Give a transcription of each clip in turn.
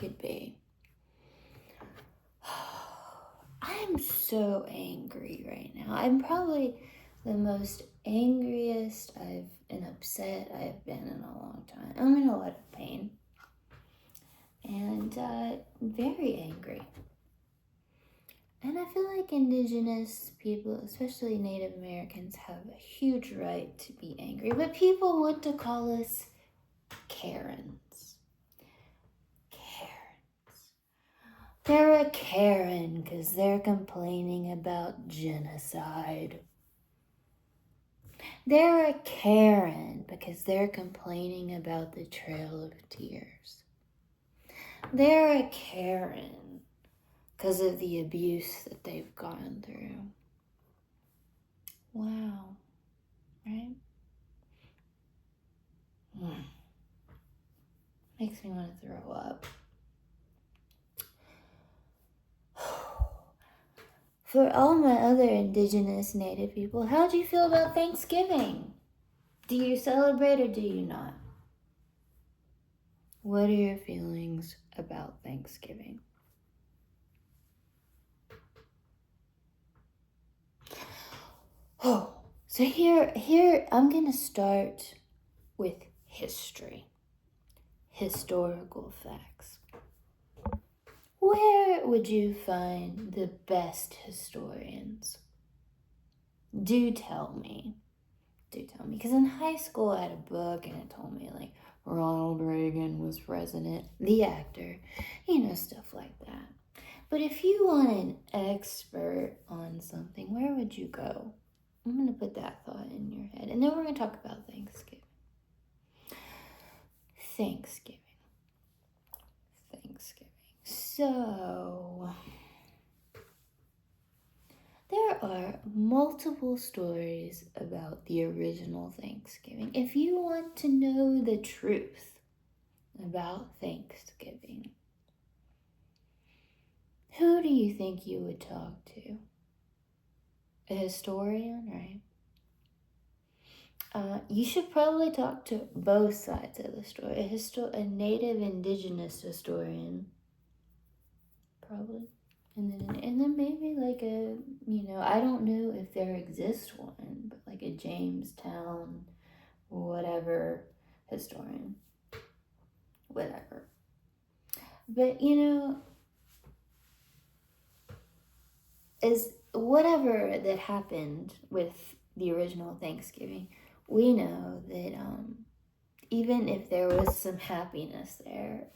could be. I'm so angry right now. I'm probably the most angriest and upset I've been in a long time. I'm in a lot of pain. And very angry. And I feel like indigenous people, especially Native Americans, have a huge right to be angry. But people want to call us Karens. Karens. They're a Karen because they're complaining about genocide. They're a Karen because they're complaining about the Trail of Tears. They're a Karen because of the abuse that they've gone through. Wow. Right? Makes me want to throw up. For all my other indigenous Native people, how do you feel about Thanksgiving? Do you celebrate or do you not? What are your feelings about Thanksgiving? Oh, so here I'm gonna start with history. Historical facts. Where would you find the best historians? Do tell me. Because in high school I had a book and it told me like Ronald Reagan was president, the actor, stuff like that. But if you want an expert on something, where would you go? I'm going to put that thought in your head. And then we're going to talk about Thanksgiving. So, there are multiple stories about the original Thanksgiving. If you want to know the truth about Thanksgiving, who do you think you would talk to? A historian, right? You should probably talk to both sides of the story. A native indigenous historian, probably. And then maybe like I don't know if there exists one, but like a Jamestown, whatever historian. Whatever. But is whatever that happened with the original Thanksgiving, we know that even if there was some happiness there,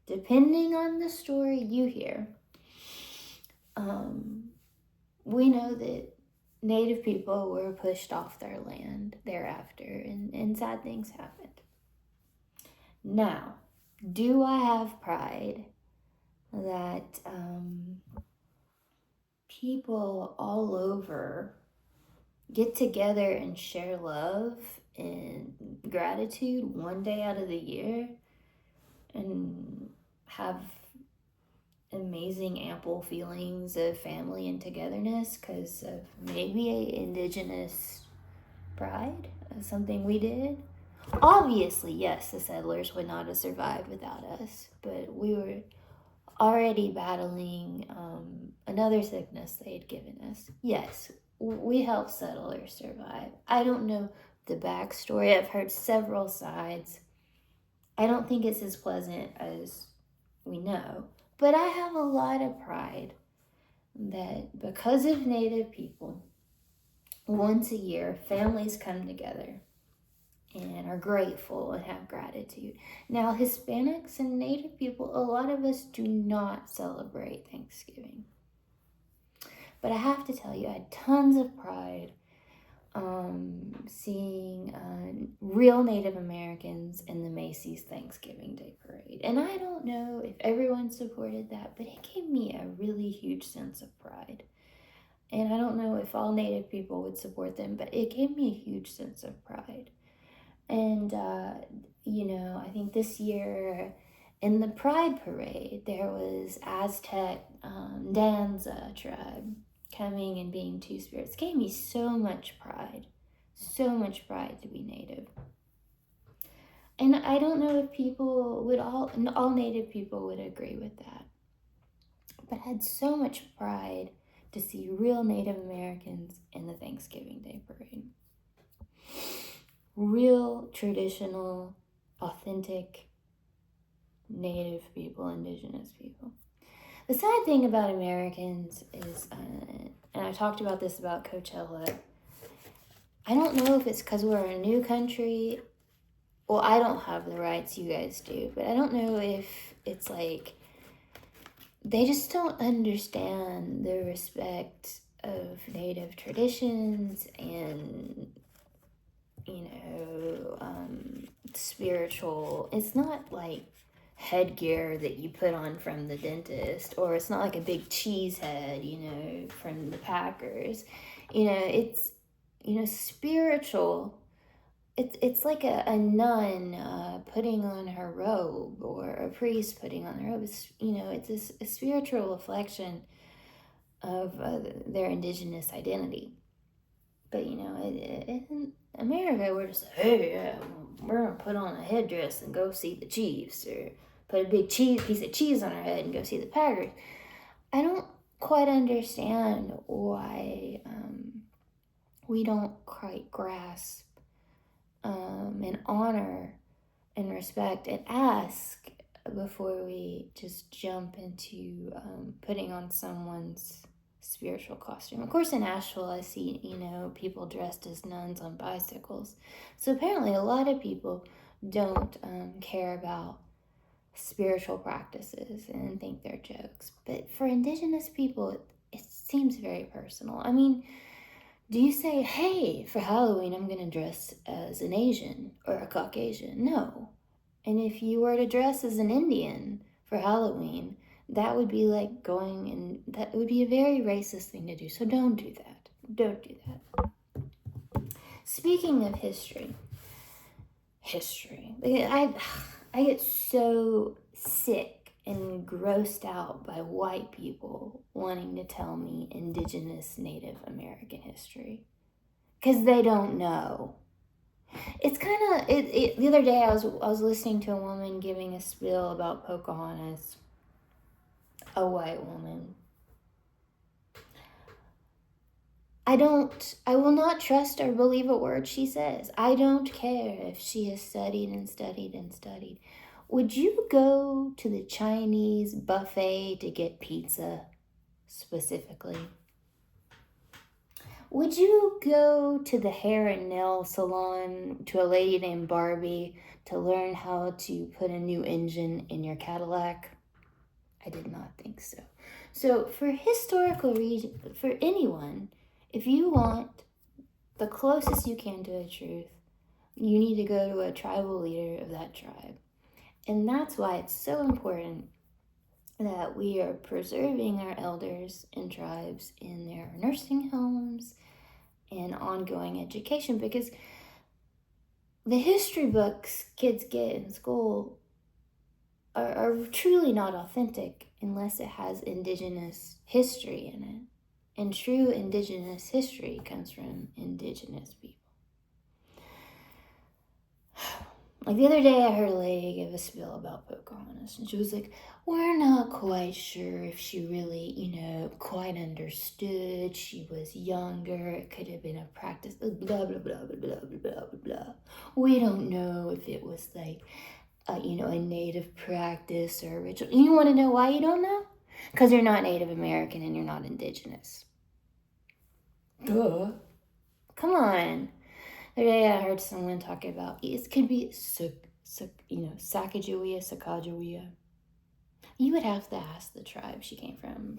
depending on the story you hear, we know that Native people were pushed off their land thereafter, and sad things happened. Now, do I have pride that people all over get together and share love and gratitude one day out of the year and have amazing ample feelings of family and togetherness because of maybe indigenous pride, something we did? Obviously, yes, the settlers would not have survived without us, but we were already battling another sickness they had given us. Yes, we helped settlers survive. I don't know the backstory. I've heard several sides. I don't think it's as pleasant as we know, but I have a lot of pride that because of Native people, once a year, families come together and are grateful and have gratitude. Now, Hispanics and Native people, a lot of us do not celebrate Thanksgiving. But I have to tell you, I had tons of pride seeing real Native Americans in the Macy's Thanksgiving Day Parade. And I don't know if everyone supported that, but it gave me a really huge sense of pride. And I don't know if all Native people would support them, but it gave me a huge sense of pride. And, I think this year in the Pride Parade, there was Aztec Danza tribe coming and being two spirits. It gave me so much pride to be Native. And I don't know if people would all Native people would agree with that. But I had so much pride to see real Native Americans in the Thanksgiving Day parade. Real, traditional, authentic Native people, indigenous people. The sad thing about Americans is, and I talked about this about Coachella, I don't know if it's because we're a new country. Well, I don't have the rights you guys do, but I don't know if it's like they just don't understand the respect of Native traditions and, spiritual. It's not like headgear that you put on from the dentist, or it's not like a big cheese head, from the Packers. It's, spiritual. It's like a nun putting on her robe, or a priest putting on their robe. It's a spiritual reflection of their indigenous identity. But in America, we're just like, hey, yeah, we're gonna put on a headdress and go see the Chiefs, or put a big piece of cheese on our head and go see the Packers. I don't quite understand why we don't quite grasp and honor and respect and ask before we just jump into putting on someone's spiritual costume. Of course, in Asheville, I see, people dressed as nuns on bicycles. So apparently a lot of people don't care about spiritual practices and think they're jokes. But for indigenous people, it seems very personal. I mean, do you say, hey, for Halloween, I'm going to dress as an Asian or a Caucasian? No. And if you were to dress as an Indian for Halloween, that would be like that would be a very racist thing to do. So don't do that. Don't do that. Speaking of history, I get so sick and grossed out by white people wanting to tell me indigenous Native American history, because they don't know. It's kind of the other day I was listening to a woman giving a spiel about Pocahontas, a white woman. I will not trust or believe a word she says. I don't care if she has studied and studied and studied. Would you go to the Chinese buffet to get pizza, specifically? Would you go to the hair and nail salon to a lady named Barbie to learn how to put a new engine in your Cadillac? I did not think so. So for historical reason, for anyone, if you want the closest you can to the truth, you need to go to a tribal leader of that tribe. And that's why it's so important that we are preserving our elders and tribes in their nursing homes and ongoing education, because the history books kids get in school are truly not authentic unless it has indigenous history in it. And true indigenous history comes from indigenous people. Like the other day, I heard a lady give a spiel about Pocahontas, and she was like, we're not quite sure if she really, quite understood. She was younger. It could have been a practice, blah, blah, blah, blah, blah, blah, blah, blah. We don't know if it was like, a native practice or a ritual. You want to know why you don't know? Because you're not Native American and you're not indigenous. Duh. Come on. The other day I heard someone talking about it could be Sacagawea. You would have to ask the tribe she came from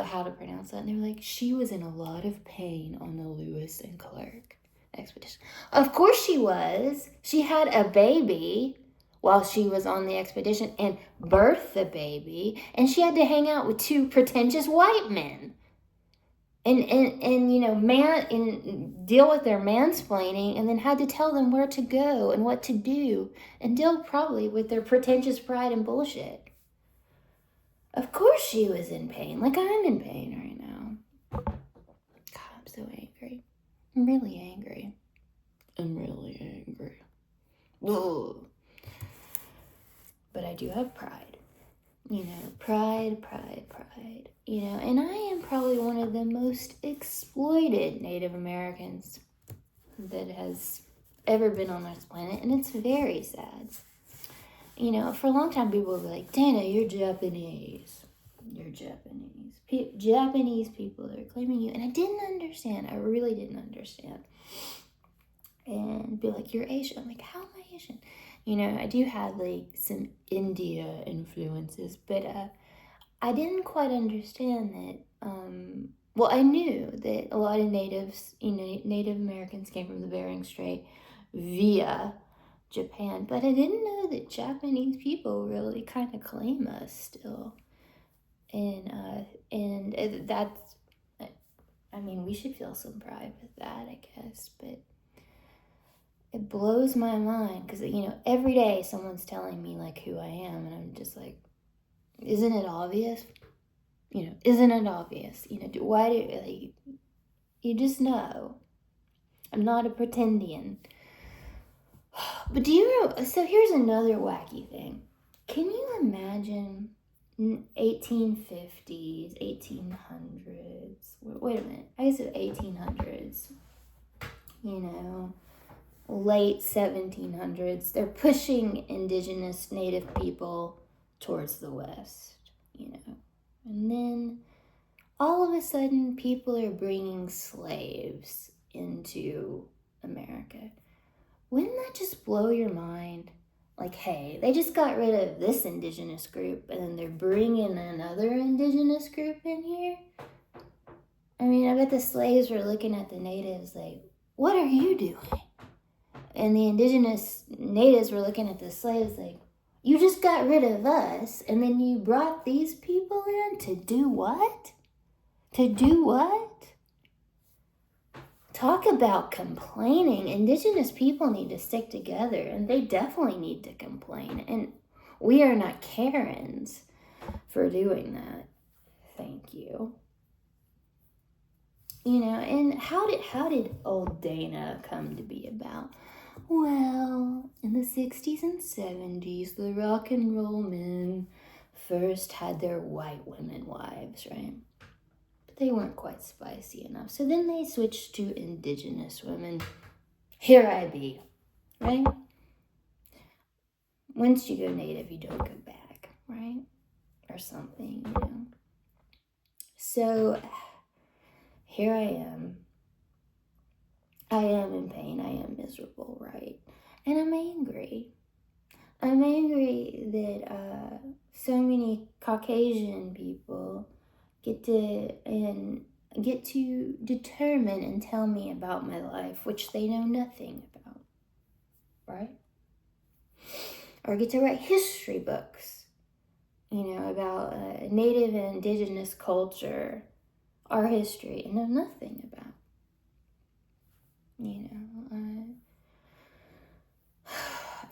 how to pronounce that. And they were like, she was in a lot of pain on the Lewis and Clark expedition. Of course she was. She had a baby while she was on the expedition and birthed the baby, and she had to hang out with two pretentious white men. And deal with their mansplaining, and then had to tell them where to go and what to do, and deal probably with their pretentious pride and bullshit. Of course she was in pain, like I'm in pain right now. God, I'm so angry. I'm really angry. Ugh. But I do have pride. Pride. And I am probably one of the most exploited Native Americans that has ever been on this planet, and it's very sad. For a long time, people would be like, Dana, you're Japanese. You're Japanese. Japanese people are claiming you. And I didn't understand. I really didn't understand. And be like, you're Asian. I'm like, how am I Asian? I do have like some India influences, but I didn't quite understand that. Well, I knew that a lot of Native Americans came from the Bering Strait via Japan, but I didn't know that Japanese people really kind of claim us still. And that's, I mean, we should feel some pride with that, I guess, but it blows my mind because, every day someone's telling me like who I am, and I'm just like, isn't it obvious? Isn't it obvious? Why do, like, you just know. I'm not a pretendian. But do you know, so here's another wacky thing. Can you imagine 1850s, 1800s, wait a minute, I guess it's 1800s, late 1700s, they're pushing indigenous native people towards the West, and then all of a sudden people are bringing slaves into America. Wouldn't that just blow your mind? Like, hey, they just got rid of this indigenous group and then they're bringing another indigenous group in here? I mean, I bet the slaves were looking at the natives like, what are you doing? And the indigenous natives were looking at the slaves like, you just got rid of us and then you brought these people in to do what? To do what? Talk about complaining. Indigenous people need to stick together, and they definitely need to complain. And we are not Karens for doing that. Thank you. And how did old Dana come to be about? Well, in the 60s and 70s, the rock and roll men first had their white women wives, right? But they weren't quite spicy enough. So then they switched to indigenous women. Here I be, right? Once you go native, you don't go back, right? Or something, So here I am. I am in pain. I am miserable, right? And I'm angry. I'm angry that so many Caucasian people get to determine and tell me about my life, which they know nothing about, right? Or get to write history books, about Native and Indigenous culture, our history, and know nothing about.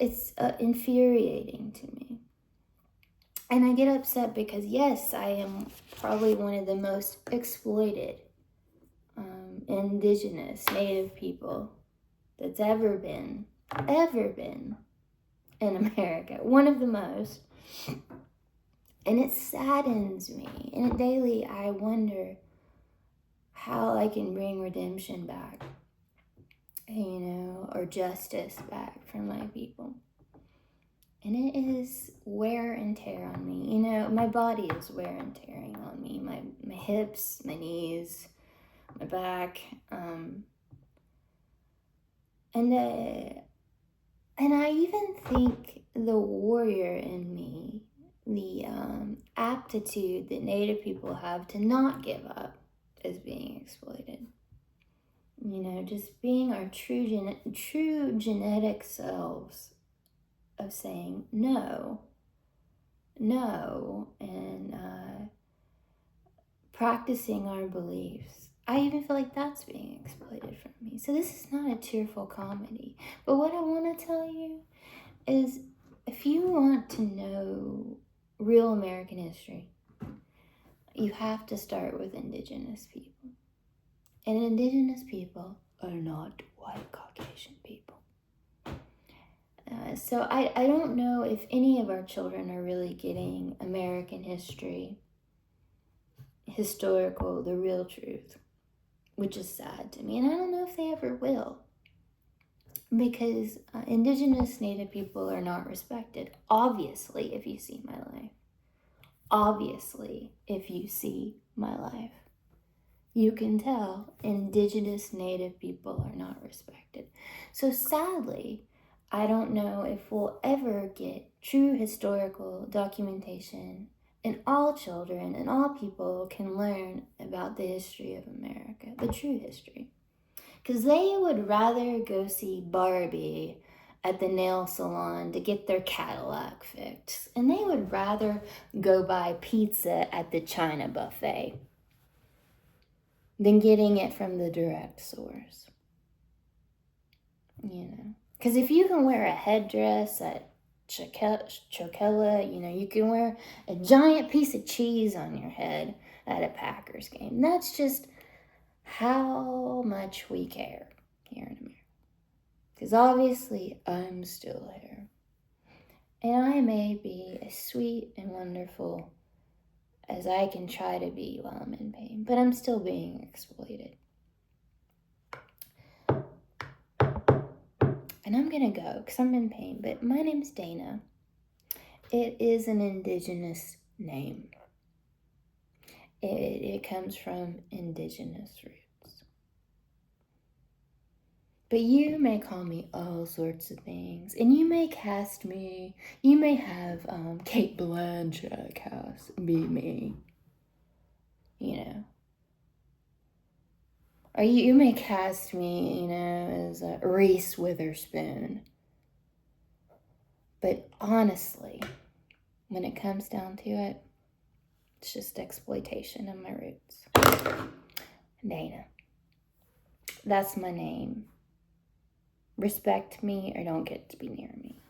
It's infuriating to me. And I get upset because, yes, I am probably one of the most exploited indigenous Native people that's ever been in America. One of the most. And it saddens me. And daily I wonder how I can bring redemption back, or justice back for my people. And it is wear and tear on me. My body is wear and tearing on me. My hips, my knees, my back. And I even think the warrior in me, the aptitude that Native people have to not give up, is being exploited. Just being our true genetic selves of saying no, and practicing our beliefs. I even feel like that's being exploited from me. So this is not a tearful comedy. But what I want to tell you is, if you want to know real American history, you have to start with indigenous people. And indigenous people are not white Caucasian people. So I don't know if any of our children are really getting American history, historical, the real truth, which is sad to me. And I don't know if they ever will, because indigenous Native people are not respected. Obviously, if you see my life. Obviously, if you see my life. You can tell indigenous Native people are not respected. So sadly, I don't know if we'll ever get true historical documentation and all children and all people can learn about the history of America, the true history. Because they would rather go see Barbie at the nail salon to get their Cadillac fixed. And they would rather go buy pizza at the China buffet than getting it from the direct source. You know, because if you can wear a headdress at Chocella, you know, you can wear a giant piece of cheese on your head at a Packers game. That's just how much we care here in America. Because obviously I'm still here. And I may be as sweet and wonderful as I can try to be while I'm in pain, but I'm still being exploited. And I'm gonna go because I'm in pain, but my name's Dana. It is an indigenous name. It comes from indigenous roots. But you may call me all sorts of things, and you may cast me, you may have Kate Blanchett be me, you know. Or you may cast me, you know, as Reese Witherspoon. But honestly, when it comes down to it, it's just exploitation of my roots. Dana. That's my name. Respect me or don't get to be near me.